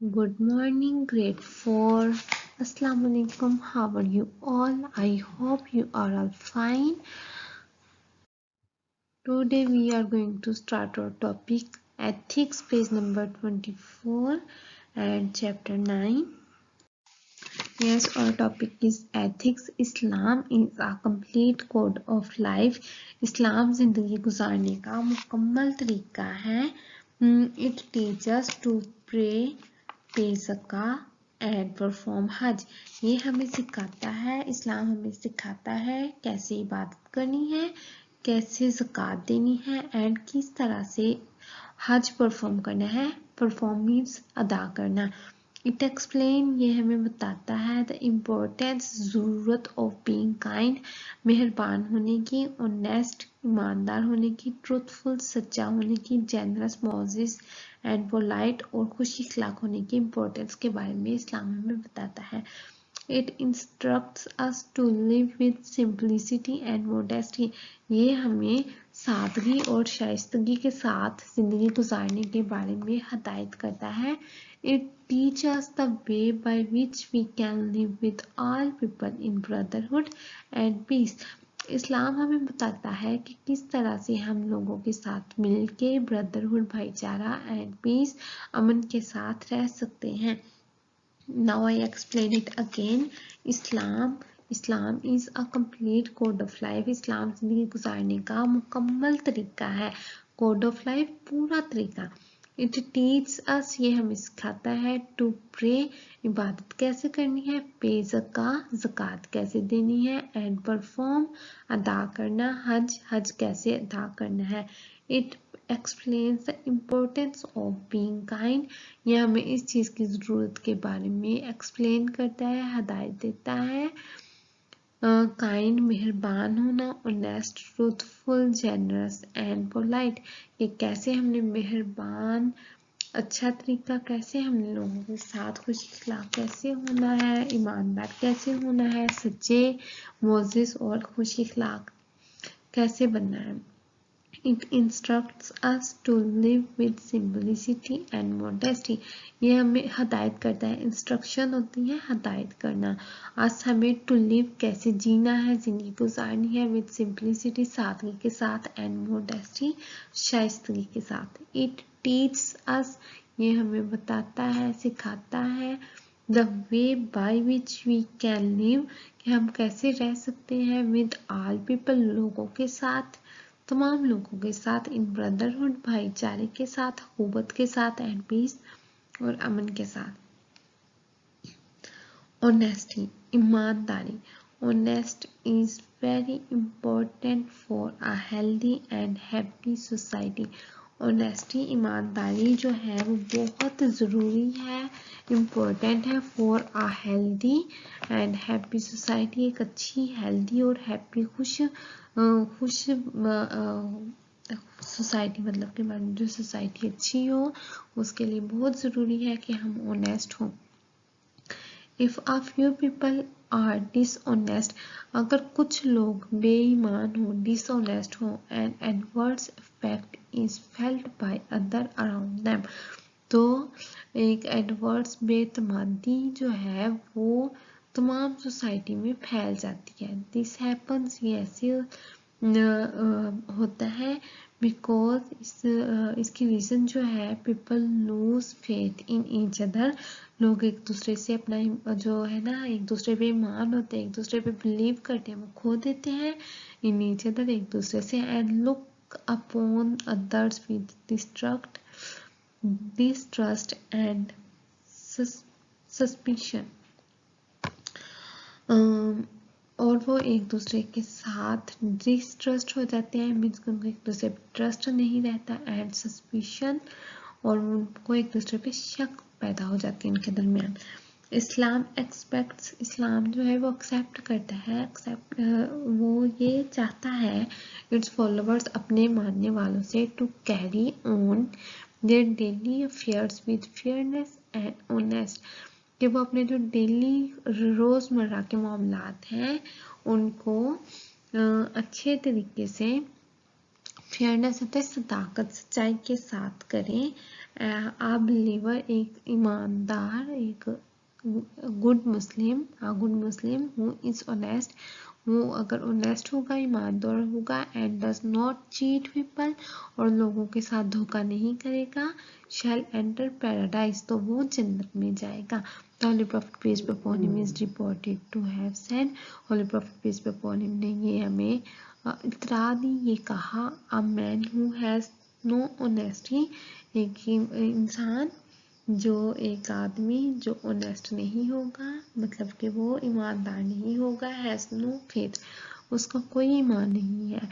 Good morning, grade 4. Assalamu alaikum. How are you all? I hope you are all fine. Today we are going to start our topic ethics, page number 24 and chapter 9. Yes, our topic is ethics. Islam is a complete code of life. Islam जिंदगी गुजारने का मुकम्मल तरीका है. It teaches us to pray, pay Zaka and perform हज. ये हमें सिखाता है, इस्लाम हमें सिखाता है कैसे इबादत करनी है, कैसे ज़कात देनी है एंड किस तरह से हज परफॉर्म करना है. परफॉर्म मीन्स अदा करना. इट एक्सप्लेन, ये हमें बताता है द इम्पोर्टेंस, ज़रूरत ऑफ बीइंग काइंड, मेहरबान होने की, ऑनेस्ट, ईमानदार होने की, ट्रूथफुल, सच्चा होने की, जेनरस, मॉजिस एंड पोलाइट और खुश अखलाक होने की इम्पोर्टेंस के बारे में इस्लाम हमें बताता है. It instructs us to live with simplicity and modesty. ये हमें सादगी और शाइस्तगी के साथ जिंदगी गुजारने के बारे में हदायत करता है. It teaches us the way by which we can live with all people in brotherhood and peace. इस्लाम हमें बताता है कि किस तरह से हम लोगों के साथ मिलके ब्रदरहुड, भाईचारा एंड पीस, अमन के साथ रह सकते हैं. Now I explain it again. Islam is a complete code of life. इस्लाम जिंदगी गुजारने का मुकम्मल तरीका है. Code of life पूरा तरीका. It teaches us, ये हमें सिखाता है to pray, इबादत कैसे करनी है, pay ज़कात कैसे देनी है and perform, अदा करना, हज कैसे अदा करना है. It explains the importance of being kind. यह हमें इस चीज़ की ज़रूरत के बारे में एक्सप्लेन करता है, हदायत देता है. काइंड, मेहरबान होना, honest, truthful, generous and polite. ये कैसे हमने मेहरबान, अच्छा तरीका कैसे हमने लोगों के साथ खुश अखलाक कैसे होना है, ईमानदार कैसे होना है, सच्चे, मोजिस और खुश अखलाक कैसे बनना है. It instructs us to live with simplicity and modesty. ये हमें हदायत करता है. इंस्ट्रक्शन होती है हदायत करना. आज हमें to live कैसे जीना है, जिंदगी गुजारनी है with simplicity, सादगी के साथ and modesty, शाइस्तगी के साथ. It teaches us, ये हमें बताता है, सिखाता है the way by which we can live, कि हम कैसे रह सकते हैं with all people, लोगों के साथ, तमाम लोगों के साथ, इन ब्रदरहुड, भाईचारे के साथ, हुकूमत के साथ एंड पीस और अमन के साथ. ऑनेस्टी, ईमानदारी. Honest is very important for a healthy and happy society. Honesty, ईमानदारी जो है वो बहुत ज़रूरी है, इम्पोर्टेंट है for a healthy and happy society. एक अच्छी, हेल्दी और हैप्पी, खुश सोसाइटी, मतलब कि हमारी जो सोसाइटी अच्छी हो उसके लिए बहुत ज़रूरी है कि हम ऑनेस्ट हों. If a few people are dishonest, अगर कुछ लोग बेईमान हो, डिसऑनेस्ट हो, and adverse effect is felt by other around them, तो एक एडवर्स बेतमादी जो है वो तमाम सोसाइटी में फैल जाती है. दिस हैपन्स, ये ऐसे होता है बिकॉज इसकी रीज़न जो है, people lose faith in each other, लोग एक दूसरे से अपना जो है ना, एक दूसरे पे ईमान होते हैं, एक दूसरे पे बिलीव करते हैं, वो खो देते हैं इन ईच अदर, एक दूसरे से, and look upon others with distrust and suspicion. और वो एक दूसरे के साथ डिस्ट्रस्ट हो जाते हैं, मीन्स उनको एक दूसरे पे ट्रस्ट नहीं रहता, एंड सस्पिशन, और उनको एक दूसरे पे शक पैदा हो जाती है उनके दरमियान. इस्लाम एक्सपेक्ट्स, इस्लाम जो है वो एक्सेप्ट करता है, वो ये चाहता है इट्स फॉलोअर्स, अपने मानने वालों से, to carry on their daily affairs with fairness and honest, कि वो अपने जो डेली रोज़मर्रा के मामलात हैं उनको अच्छे तरीके से, फेयरनेस होता है सदाकत, सच्चाई के साथ करें, आ बिलीवर एक ईमानदार, एक good Muslim who is honest, वो अगर ऑनेस्ट होगा, ईमानदार होगा, and does not cheat people, और लोगों के साथ धोखा नहीं करेगा, शैल एंटर पैराडाइज, तो वो जन्नत में जाएगा। The Holy Prophet peace be upon him is reported to have said, Holy Prophet peace be upon him ने ये हमें इतरा दी, ये कहा, a man who has no honesty, एक इंसान जो एक आदमी जो ऑनेस्ट नहीं होगा, मतलब कि वो ईमानदार नहीं होगा, हैज नो फेथ, उसका कोई ईमान नहीं है।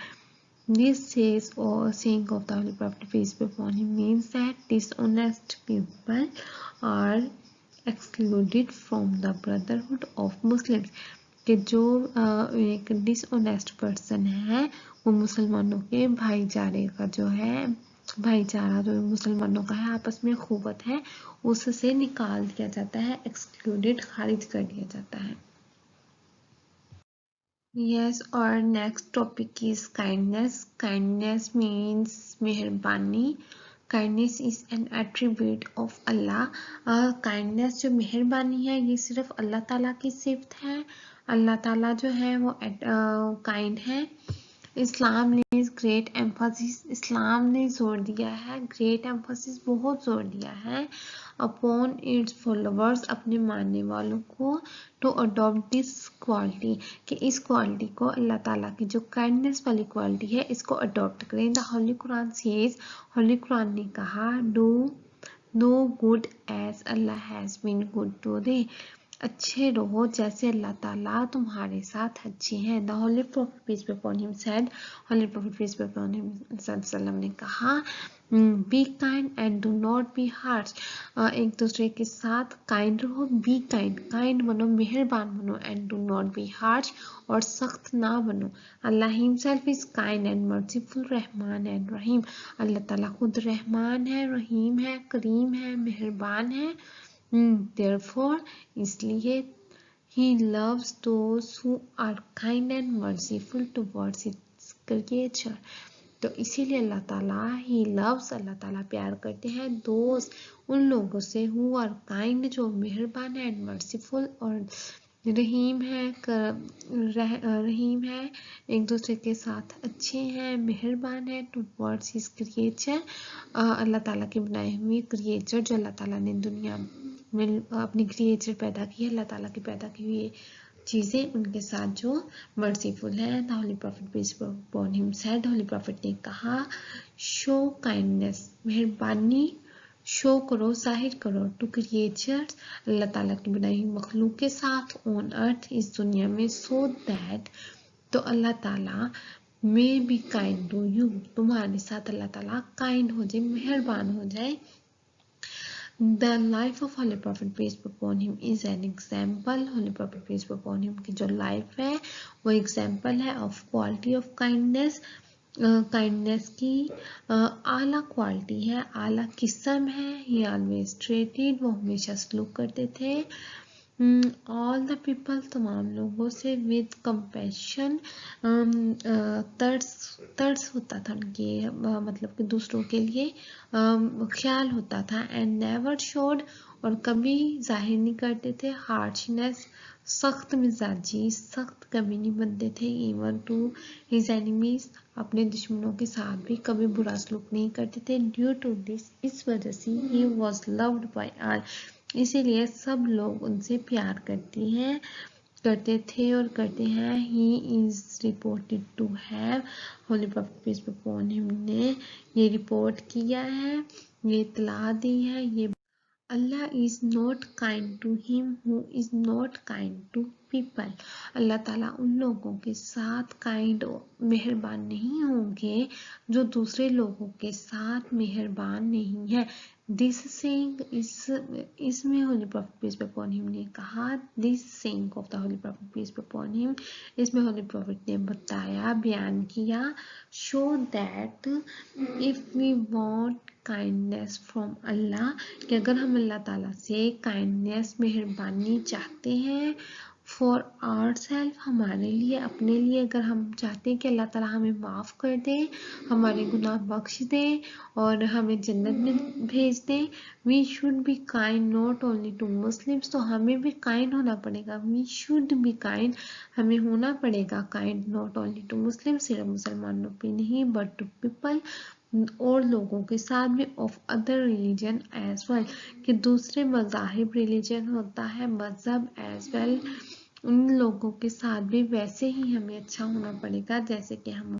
This says or saying of the Holy Prophet peace be upon him means that dishonest people are excluded from the brotherhood of Muslims, कि जो एक डिसऑनेस्ट पर्सन है वो मुसलमानों के भाईचारे का जो है, भाईचारा जो मुसलमानों का है, आपस में खूबत है, उससे निकाल दिया जाता है, एक्सक्लूडेड, खारिज कर दिया जाता है। Yes, our next topic is kindness. Kindness means मेहरबानी. Kindness is an attribute of Allah. Kindness जो मेहरबानी है ये सिर्फ अल्लाह ताला की सिफ़त है। अल्लाह ताला जो है वो काइंड है। इस्लाम ने ग्रेट एम्फोसिस, इस्लाम ने जोर दिया है, ग्रेट एम्फोसिस बहुत जोर दिया है, अपॉन इट्स फॉलोअर्स, अपने मानने वालों को, टू अडॉप्ट दिस क्वालिटी, कि इस क्वालिटी को, अल्लाह ताला की जो काइंडनेस वाली क्वालिटी है, इसको अडॉप्ट करें। The holy Quran says, holy Quran ने कहा, do no good as Allah has been good to thee, अच्छे रहो जैसे अल्लाह ताला तुम्हारे साथ अच्छे हैं। The holy prophet peace be upon him said, holy prophet peace be upon him सल्लम ने कहा, be kind and do not be harsh, एक दूसरे के साथ काइंड रहो, बी काइंड, काइंड बनो, मेहरबान बनो, and do not be harsh, और सख्त ना बनो। Allah himself is kind and merciful, रहमान एंड रहीम, अल्लाह ताला खुद रहमान है, रहीम है, करीम है, मेहरबान है। Therefore, इसलिए he loves those who are kind and merciful towards his creature, तो इसीलिए अल्लाह ताला he loves, अल्लाह ताला प्यार करते हैं those, उन लोगों से who are kind, जो मेहरबान है, and merciful, और रहीम है, रहीम है, एक दूसरे के साथ अच्छे हैं, मेहरबान है, टुवर्ड्स हिज क्रिएचर, अल्लाह ताला के बनाए हुए क्रिएचर, जो अल्लाह ताला ने दुनिया में अपनी क्रिएचर पैदा की, अल्लाह ताला की पैदा की हुई चीज़ें, उनके साथ जो मर्सीफुल है। The holy prophet peace be upon him said, holy prophet ने कहा, शो काइंडनेस, मेहरबानी शो करो, जाहिर करो, टू क्रिएचर्स, अल्लाह ताला की बनाई हुई मखलूक के साथ, ऑन अर्थ, इस दुनिया में, सो दैट, तो Allah Taala may be kind to you, तुम्हारे साथ अल्लाह ताला काइंड हो जाए, मेहरबान हो जाए। The life of Holy Prophet peace be upon him is an example, Holy Prophet peace be upon him की जो लाइफ है वो एग्जाम्पल है of quality of kindness, kindness की आला क्वालिटी है, आला किस्म है। ही ऑलवेज ट्रीटेड, वो हमेशा सलूक करते थे, ऑल द पीपल, तमाम लोगों से, विद कंपैशन, तर्स होता था उनके, मतलब कि दूसरों के लिए ख्याल होता था, एंड नेवर शोड, और कभी जाहिर नहीं करते थे, हार्शनेस, सख्त मिजाजी, सख्त कभी नहीं बनते थे, इवन टू हिज एनिमीज, अपने दुश्मनों के साथ भी कभी बुरा सलूक नहीं करते थे। ड्यू टू दिस, इस वजह से, he was loved by all, इसीलिए सब लोग उनसे प्यार करते थे और करते हैं। He is reported to have, holy prophet peace be upon him ने ये रिपोर्ट किया है, ये इतला दी है, ये Allah is not kind to him who is not kind to people, अल्लाह ताला उन लोगों के साथ काइंड, मेहरबान नहीं होंगे जो दूसरे लोगों के साथ मेहरबान नहीं है। दिस सेइंग, इसमें holy prophet peace be upon him ने कहा, this saying of the holy prophet peace be upon him, इसमें होली प्रॉफिट ने बताया, बयान किया, show that if we want kindness from Allah, कि अगर हम अल्लाह ताला से काइंडनेस, मेहरबानी चाहते हैं, फॉर आवर सेल्फ, हमारे लिए, अपने लिए, अगर हम चाहते हैं कि अल्लाह ताला हमें माफ़ कर दे, हमारे गुनाह बख्श दे और हमें जन्नत में भेज दे, we should be kind not only to Muslims, तो हमें भी काइंड होना पड़ेगा, वी शुड बी काइंड, हमें होना पड़ेगा काइंड नॉट ओनली टू मुस्लिम, सिर्फ मुसलमानों पे नहीं, बट टू पीपल, और लोगों के साथ भी, of other religion as well, कि दूसरे मज़ाहिब रिलीजन होता है मज़हब एज वेल, उन लोगों के साथ भी वैसे ही हमें अच्छा होना पड़ेगा जैसे कि हम